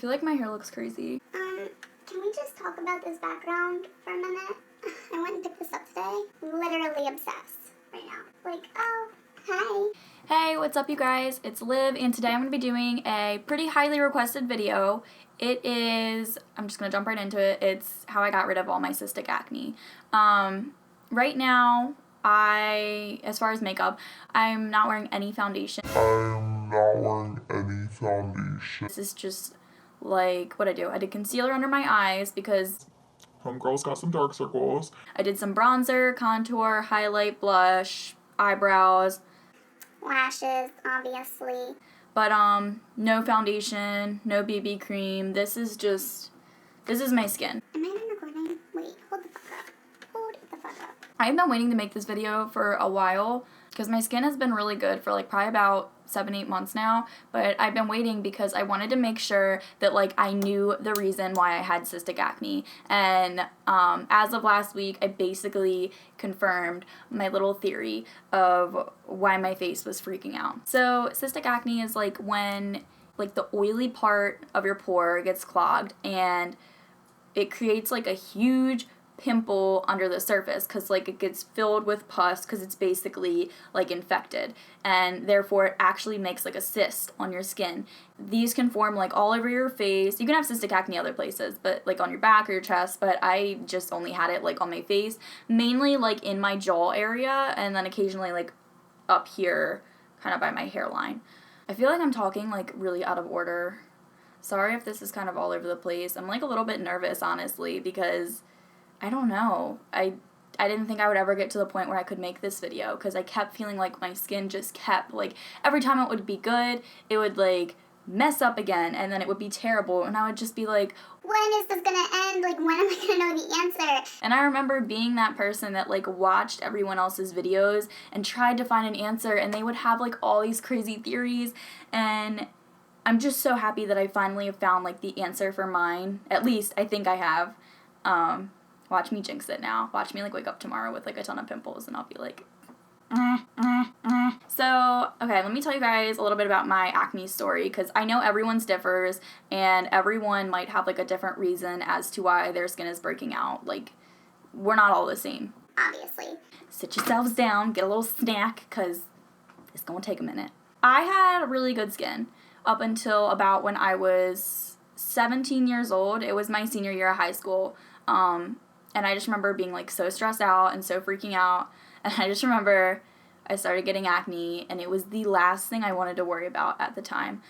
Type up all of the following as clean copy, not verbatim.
feel like my hair looks crazy. Can we just talk about this background for a minute? I went and picked this up today. Literally obsessed right now. Like, oh, hi. Hey, what's up you guys? It's Liv, and today I'm going to be doing a pretty highly requested video. It is, I'm just going to jump right into it, it's how I got rid of all my cystic acne. Right now, as far as makeup, I'm not wearing any foundation. This is just like what I do. I did concealer under my eyes because homegirl's got some dark circles. I did some bronzer, contour, highlight, blush, eyebrows, lashes, obviously. but no foundation, no BB cream. This is my skin. Am I even recording? Wait, hold the fuck up. Hold the fuck up. I've been waiting to make this video for a while because my skin has been really good for like probably about 7-8 months now, but I've been waiting because I wanted to make sure that like I knew the reason why I had cystic acne, and as of last week I basically confirmed my little theory of why my face was freaking out. So cystic acne is like when like the oily part of your pore gets clogged and it creates like a huge pimple under the surface because like it gets filled with pus because it's basically like infected, and therefore it actually makes like a cyst on your skin. These can form like all over your face. You can have cystic acne other places, but like on your back or your chest, but I just only had it like on my face, mainly like in my jaw area, and then occasionally like up here kind of by my hairline. I feel like I'm talking like really out of order. Sorry if this is kind of all over the place. I'm like a little bit nervous honestly because I don't know. I didn't think I would ever get to the point where I could make this video because I kept feeling like my skin just kept, like, every time it would be good, it would, like, mess up again, and then it would be terrible, and I would just be like, when is this gonna end? Like, when am I gonna know the answer? And I remember being that person that, like, watched everyone else's videos and tried to find an answer, and they would have, like, all these crazy theories, and I'm just so happy that I finally have found, like, the answer for mine. At least, I think I have. Watch me jinx it now. Watch me, like, wake up tomorrow with, like, a ton of pimples, and I'll be like, So, okay, let me tell you guys a little bit about my acne story, because I know everyone's differs, and everyone might have, like, a different reason as to why their skin is breaking out. Like, we're not all the same. Obviously. Sit yourselves down, get a little snack, because it's gonna take a minute. I had really good skin up until about when I was 17 years old. It was my senior year of high school. And I just remember being, like, so stressed out and so freaking out. And I just remember I started getting acne, and it was the last thing I wanted to worry about at the time.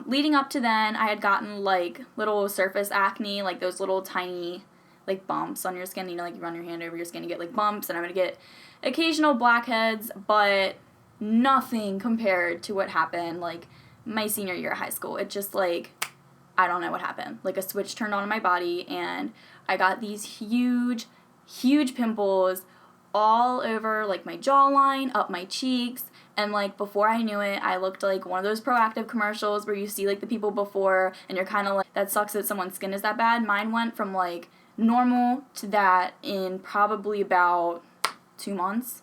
Leading up to then, I had gotten, like, little surface acne, like those little tiny, like, bumps on your skin. You know, like, you run your hand over your skin, you get, like, bumps. And I'm going to get occasional blackheads, but nothing compared to what happened, like, my senior year of high school. It just, like, I don't know what happened. Like, a switch turned on in my body, and I got these huge, huge pimples all over, like, my jawline, up my cheeks, and, like, before I knew it, I looked like one of those Proactive commercials where you see, like, the people before, and you're kind of like, that sucks that someone's skin is that bad. Mine went from, like, normal to that in probably about 2 months.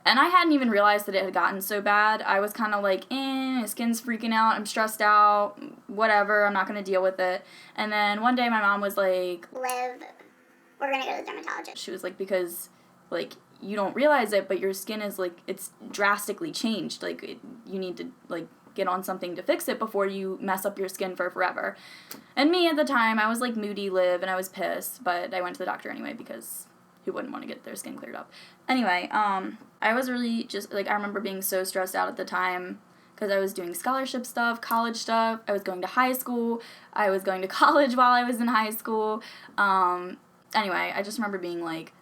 And I hadn't even realized that it had gotten so bad. I was kind of like, my skin's freaking out, I'm stressed out, whatever, I'm not going to deal with it. And then one day my mom was like, Liv, we're gonna go to the dermatologist. She was like, because, like, you don't realize it, but your skin is, like, it's drastically changed. Like, you need to, like, get on something to fix it before you mess up your skin for forever. And me at the time, I was, like, moody Liv, and I was pissed, but I went to the doctor anyway because who wouldn't want to get their skin cleared up? Anyway, I was really just, like, I remember being so stressed out at the time because I was doing scholarship stuff, college stuff, I was going to high school, I was going to college while I was in high school. Anyway, I just remember being, like,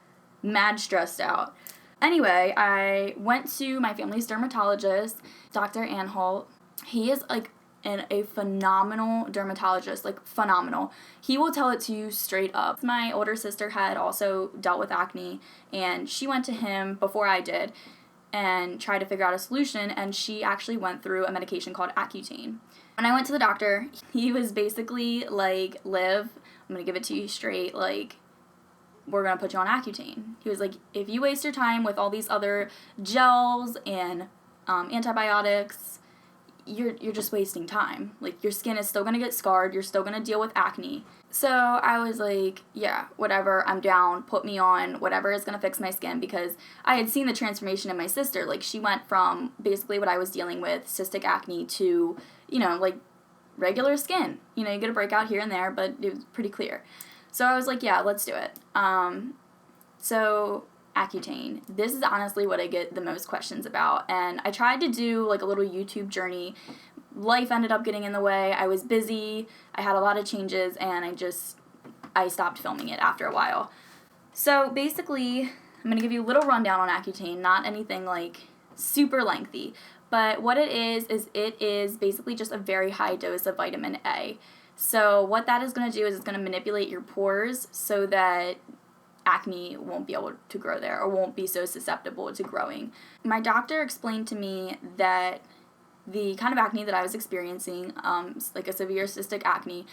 mad stressed out. Anyway, I went to my family's dermatologist, Dr. Anholt. He is, like, a phenomenal dermatologist, like, phenomenal. He will tell it to you straight up. My older sister had also dealt with acne, and she went to him before I did and tried to figure out a solution, and she actually went through a medication called Accutane. When I went to the doctor, he was basically like, Liv, I'm going to give it to you straight, like, we're going to put you on Accutane. He was like, if you waste your time with all these other gels and antibiotics, you're just wasting time. Like, your skin is still going to get scarred. You're still going to deal with acne. So I was like, yeah, whatever, I'm down. Put me on whatever is going to fix my skin, because I had seen the transformation in my sister. Like, she went from basically what I was dealing with, cystic acne, to, you know, like, regular skin. You know, you get a breakout here and there, but it was pretty clear. So I was like, yeah, let's do it. So Accutane. This is honestly what I get the most questions about. And I tried to do like a little YouTube journey. Life ended up getting in the way. I was busy. I had a lot of changes, and I stopped filming it after a while. So basically, I'm going to give you a little rundown on Accutane, not anything like super lengthy. But what it is basically just a very high dose of vitamin A. So what that is going to do is it's going to manipulate your pores so that acne won't be able to grow there, or won't be so susceptible to growing. My doctor explained to me that the kind of acne that I was experiencing, like a severe cystic acne,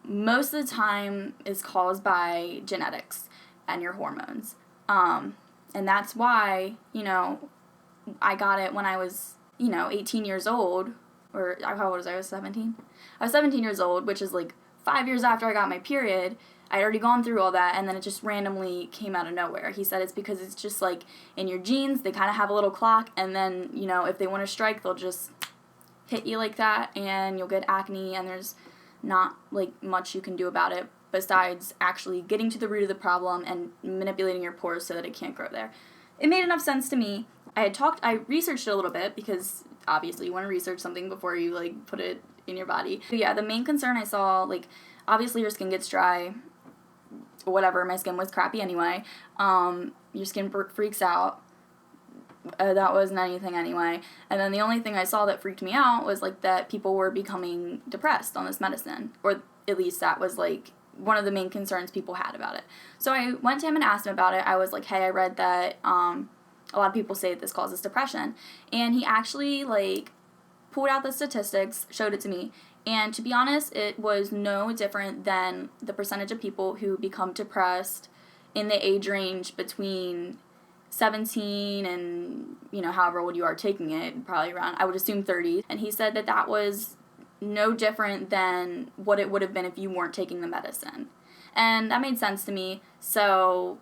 most of the time is caused by genetics and your hormones. And that's why, you know, I got it when I was, 18 years old, or how old was I? I was 17? I was 17 years old, which is like 5 years after I got my period. I'd already gone through all that, and then it just randomly came out of nowhere. He said it's because it's just like in your genes, they kind of have a little clock, and then, if they want to strike, they'll just hit you like that, and you'll get acne, and there's not like much you can do about it besides actually getting to the root of the problem and manipulating your pores so that it can't grow there. It made enough sense to me. I researched it a little bit, because obviously you want to research something before you like put it in your body. But yeah, the main concern I saw, like, obviously your skin gets dry, whatever, my skin was crappy anyway. Your skin freaks out. That wasn't anything anyway. And then the only thing I saw that freaked me out was like that people were becoming depressed on this medicine, or at least that was like one of the main concerns people had about it. So I went to him and asked him about it. I was like, hey, I read that a lot of people say that this causes depression. And he actually like pulled out the statistics, showed it to me, and to be honest, it was no different than the percentage of people who become depressed in the age range between 17 and, however old you are taking it, probably around, I would assume 30. And he said that that was no different than what it would have been if you weren't taking the medicine. And that made sense to me, so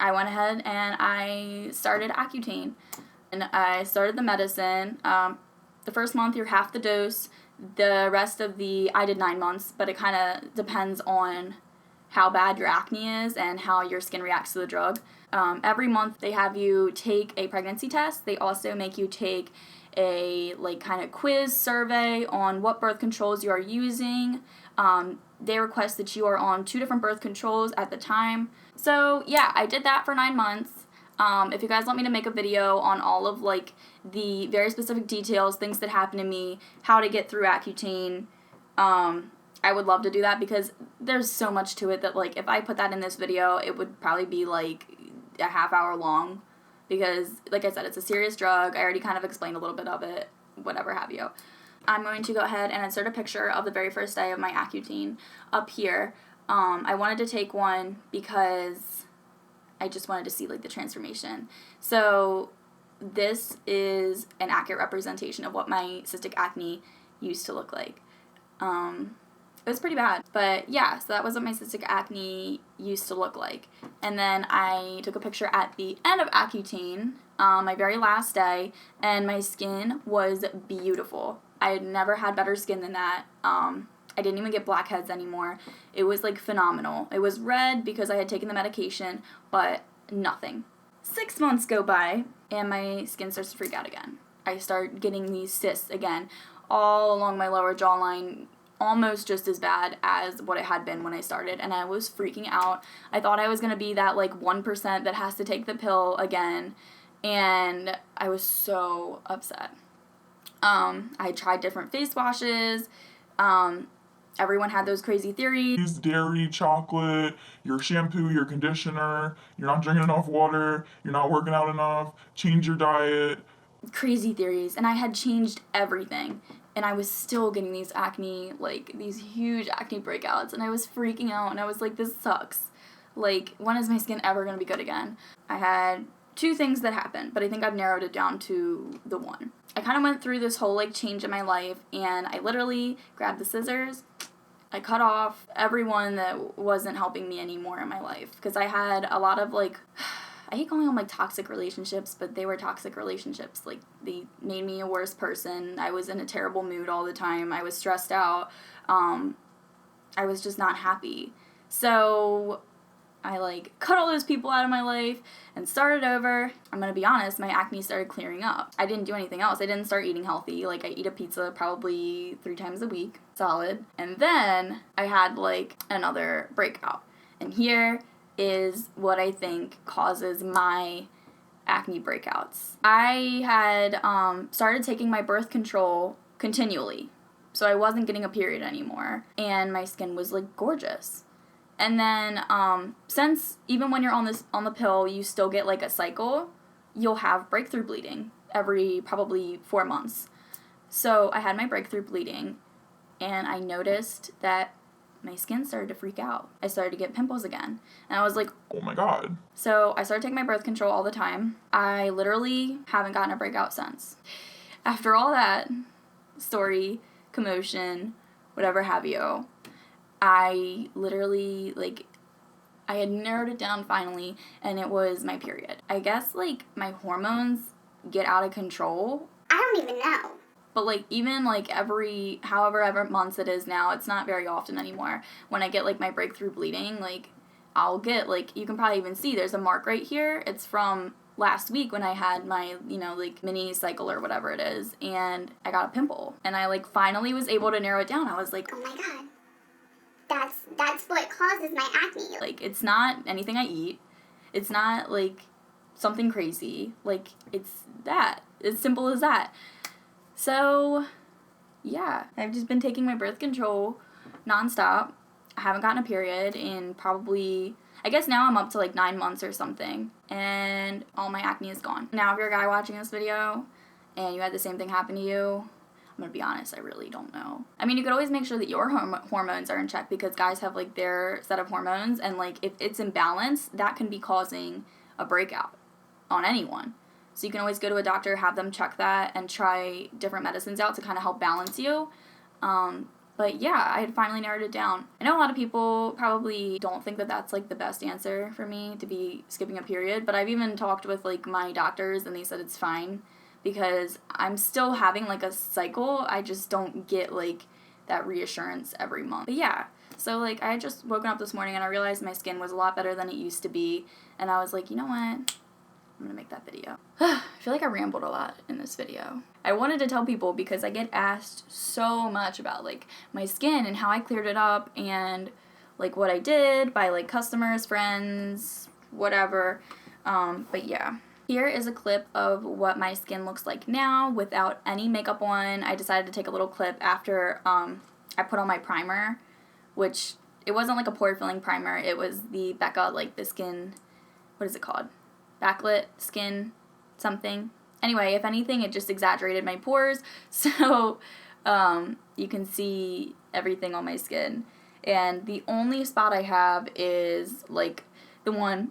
I went ahead and I started Accutane. And I started the medicine. The first month, you're half the dose. The rest of I did 9 months, but it kind of depends on how bad your acne is and how your skin reacts to the drug. Every month, they have you take a pregnancy test. They also make you take a like kind of quiz survey on what birth controls you are using. They request that you are on 2 different birth controls at the time. So yeah, I did that for 9 months. If you guys want me to make a video on all of like the very specific details, things that happened to me, how to get through Accutane, I would love to do that, because there's so much to it that like if I put that in this video, it would probably be like a half hour long, because like I said, it's a serious drug. I already kind of explained a little bit of it, whatever have you. I'm going to go ahead and insert a picture of the very first day of my Accutane up here. I wanted to take one because I just wanted to see like the transformation. So this is an accurate representation of what my cystic acne used to look like. It was pretty bad, but yeah, so that was what my cystic acne used to look like. And then I took a picture at the end of Accutane, my very last day, and my skin was beautiful. I had never had better skin than that. I didn't even get blackheads anymore. It was like phenomenal. It was red because I had taken the medication, but nothing. 6 months go by, and my skin starts to freak out again. I start getting these cysts again, all along my lower jawline, almost just as bad as what it had been when I started, and I was freaking out. I thought I was going to be that like 1% that has to take the pill again, and I was so upset. I tried different face washes. Everyone had those crazy theories. Dairy, chocolate, your shampoo, your conditioner, you're not drinking enough water, you're not working out enough, change your diet. Crazy theories, and I had changed everything, and I was still getting these acne, like these huge acne breakouts, and I was freaking out, and I was like, this sucks. Like, when is my skin ever going to be good again? I had two things that happened, but I think I've narrowed it down to the one. I kind of went through this whole, like, change in my life, and I literally grabbed the scissors. I cut off everyone that wasn't helping me anymore in my life, because I had a lot of, like, I hate calling them, like, toxic relationships, but they were toxic relationships. Like, they made me a worse person. I was in a terrible mood all the time. I was stressed out. I was just not happy. So I, like, cut all those people out of my life and started over. I'm gonna be honest, my acne started clearing up. I didn't do anything else. I didn't start eating healthy. Like, I eat a pizza probably 3 times a week, solid. And then I had, like, another breakout. And here is what I think causes my acne breakouts. I had started taking my birth control continually, so I wasn't getting a period anymore, and my skin was, like, gorgeous. And then since even when you're on the pill, you still get, like, a cycle, you'll have breakthrough bleeding every probably 4 months. So I had my breakthrough bleeding, and I noticed that my skin started to freak out. I started to get pimples again. And I was like, Oh my God. so I started taking my birth control all the time. I literally haven't gotten a breakout since. After all that story, commotion, whatever have you, I literally, like, I had narrowed it down finally, and it was my period. I guess, like, my hormones get out of control. I don't even know. But, like, even, like, however months it is now, it's not very often anymore. When I get, like, my breakthrough bleeding, like, I'll get, like, you can probably even see there's a mark right here. It's from last week when I had my, you know, like, mini cycle or whatever it is, and I got a pimple. And I, like, finally was able to narrow it down. I was like, Oh my God. That's what causes my acne. like, it's not anything I eat. It's not, like, something crazy. Like, it's that. It's simple as that. So, yeah, I've just been taking my birth control nonstop. I haven't gotten a period in probably, I guess now I'm up to, like, 9 months or something, and all my acne is gone. Now, if you're a guy watching this video and you had the same thing happen to you, I'm gonna be honest, I really don't know. I mean, you could always make sure that your hormones are in check, because guys have, like, their set of hormones, and, like, if it's imbalanced, that can be causing a breakout on anyone. So you can always go to a doctor, have them check that, and try different medicines out to kind of help balance you. But yeah, I had finally narrowed it down. I know a lot of people probably don't think that that's, like, the best answer for me, to be skipping a period, but I've even talked with, like, my doctors, and they said it's fine, because I'm still having, like, a cycle. I just don't get, like, that reassurance every month. But yeah, so, like, I had just woken up this morning, and I realized my skin was a lot better than it used to be, and I was like, you know what? I'm gonna make that video. I feel like I rambled a lot in this video. I wanted to tell people because I get asked so much about, like, my skin and how I cleared it up, and, like, what I did by, like, customers, friends, whatever. But yeah. Here is a clip of what my skin looks like now without any makeup on. I decided to take a little clip after I put on my primer, which it wasn't, like, a pore filling primer. It was the Becca, like, the skin, what is it called? Backlit skin something. Anyway, if anything, it just exaggerated my pores, so you can see everything on my skin. And the only spot I have is, like, the one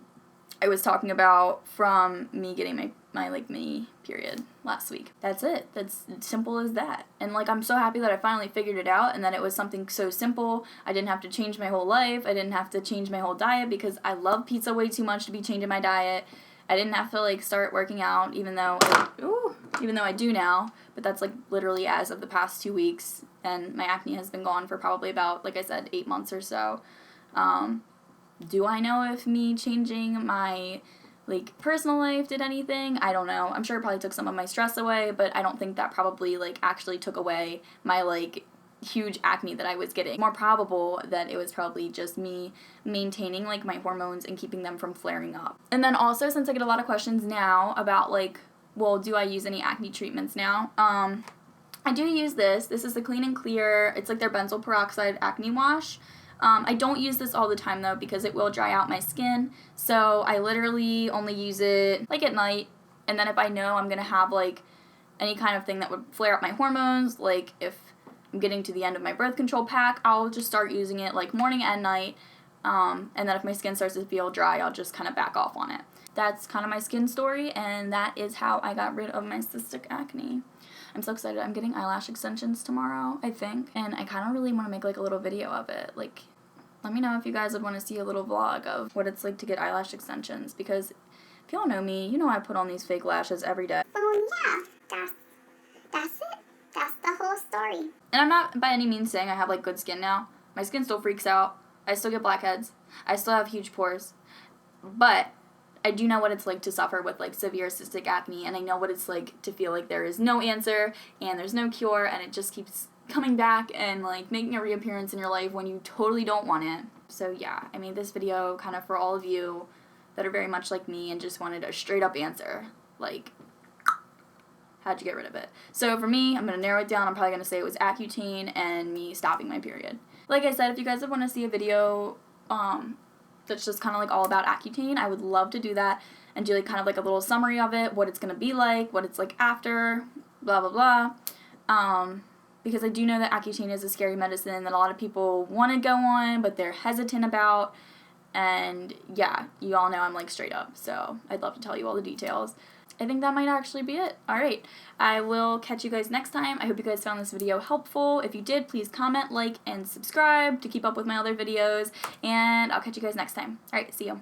I was talking about from me getting my like, mini period last week. That's it. That's simple as that. And, like, I'm so happy that I finally figured it out, and that it was something so simple. I didn't have to change my whole life. I didn't have to change my whole diet, because I love pizza way too much to be changing my diet. I didn't have to, like, start working out, even though I do now, but that's, like, literally as of the past 2 weeks, and my acne has been gone for probably about, like I said, 8 months or so. Do I know if me changing my, like, personal life did anything? I don't know. I'm sure it probably took some of my stress away, but I don't think that probably, like, actually took away my, like, huge acne that I was getting. More probable that it was probably just me maintaining, like, my hormones and keeping them from flaring up. And then also, since I get a lot of questions now about, like, well, do I use any acne treatments now? I do use this. This is the Clean and Clear. It's, like, their benzoyl peroxide acne wash. I don't use this all the time, though, because it will dry out my skin. So I literally only use it, like, at night. And then if I know I'm going to have, like, any kind of thing that would flare up my hormones, like, if I'm getting to the end of my birth control pack, I'll just start using it, like, morning and night. And then if my skin starts to feel dry, I'll just kind of back off on it. that's kind of my skin story, and that is how I got rid of my cystic acne. I'm so excited. I'm getting eyelash extensions tomorrow, I think, and I kind of really want to make like a little video of it. Like, let me know if you guys would want to see a little vlog of what it's like to get eyelash extensions, because if y'all know me, you know I put on these fake lashes every day. Yeah, that's it. That's the whole story. And I'm not by any means saying I have like good skin now. My skin still freaks out. I still get blackheads. I still have huge pores. But I do know what it's like to suffer with like severe cystic acne, and I know what it's like to feel like there is no answer and there's no cure, and it just keeps coming back and like making a reappearance in your life when you totally don't want it. So yeah, I made this video kind of for all of you that are very much like me and just wanted a straight up answer. Like, how'd you get rid of it? So for me, I'm going to narrow it down. I'm probably going to say it was Accutane and me stopping my period. Like I said, if you guys would want to see a video that's just kind of like all about Accutane, I would love to do that and do like kind of like a little summary of it, what it's going to be like, what it's like after, blah, blah, blah. Because I do know that Accutane is a scary medicine that a lot of people want to go on, but they're hesitant about. And yeah, you all know I'm like straight up, so I'd love to tell you all the details. I think that might actually be it. Alright, I will catch you guys next time. I hope you guys found this video helpful. If you did, please comment, like, and subscribe to keep up with my other videos, and I'll catch you guys next time. Alright, see you.